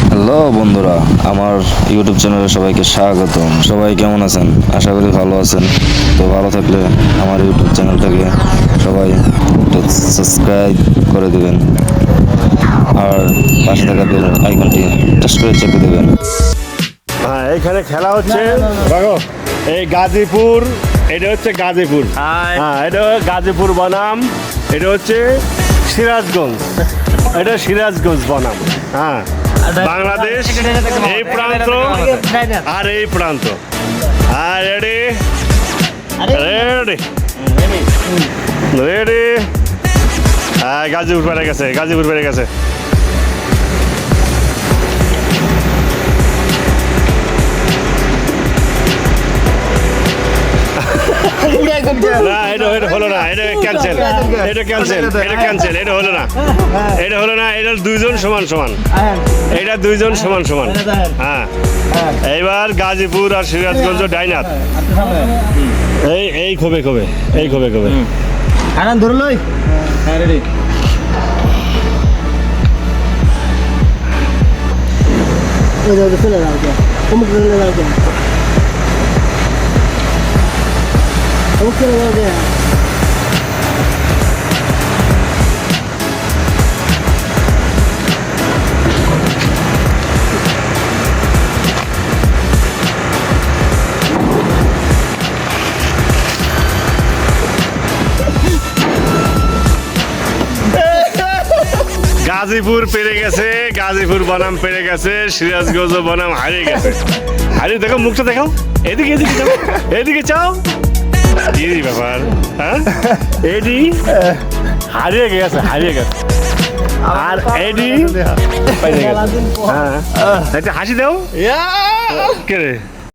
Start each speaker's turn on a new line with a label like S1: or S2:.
S1: Hello বন্ধুরা, আমার YouTube চ্যানেলে সবাইকে স্বাগতম। সবাই কেমন আছেন? আশা করি ভালো আছেন। তো ভালো থাকলে আমার ইউটিউব চ্যানেলটাকে সবাই সাবস্ক্রাইব করে দেবেন আর পাশে থাকা বেল আইকনটি টাচ করে চেপে দেবেন।
S2: হ্যাঁ, এখানে খেলা হচ্ছে এই গাজীপুর। এটা হচ্ছে গাজীপুর। হ্যাঁ, এটা গাজীপুর বনাম, এটা হচ্ছে সিরাজগঞ্জ। এটা সিরাজগঞ্জ বনাম। হ্যাঁ, বাংলাদেশ এই প্রান্ত আর এই প্রান্ত। আর রেডি রেডি রেডি। হ্যাঁ, গাজীপুর পেরে গেছে, গাজীপুর পেরে গেছে। না, এটা হলো না, এটা ক্যান্সেল, এটা ক্যান্সেল, এটা ক্যান্সেল, এটা হলো না, এটা হলো না। এটা দুইজন সমান সমান, এটা দুইজন সমান সমান। হ্যাঁ, এইবার গাজীপুর আর সিরাজগঞ্জ ডাইনার। এই খোবে খোবে, এই খোবে খোবে।
S3: আরাম ধরে লই। হ্যাঁ, রেডি। ওই যে চলে যাও কে অমুক চলে যাও কে অমুক চলে যাও কে
S2: গাজীপুর পেরে গেছে, গাজীপুর বনাম পেরে গেছে, সিরাজগঞ্জ বনাম হারিয়ে গেছে। হারিয়ে দেখো, মুখটা দেখাও, এদিকে এদিকে যাও, এদিকে চাও। কি ব্যাপার? হ্যাঁ, এডি হারিয়ে গেছে, হারিয়ে গেছে। আর এডি পেরে গেছে। হ্যাঁ, একটা হাসি দাও। কে রে?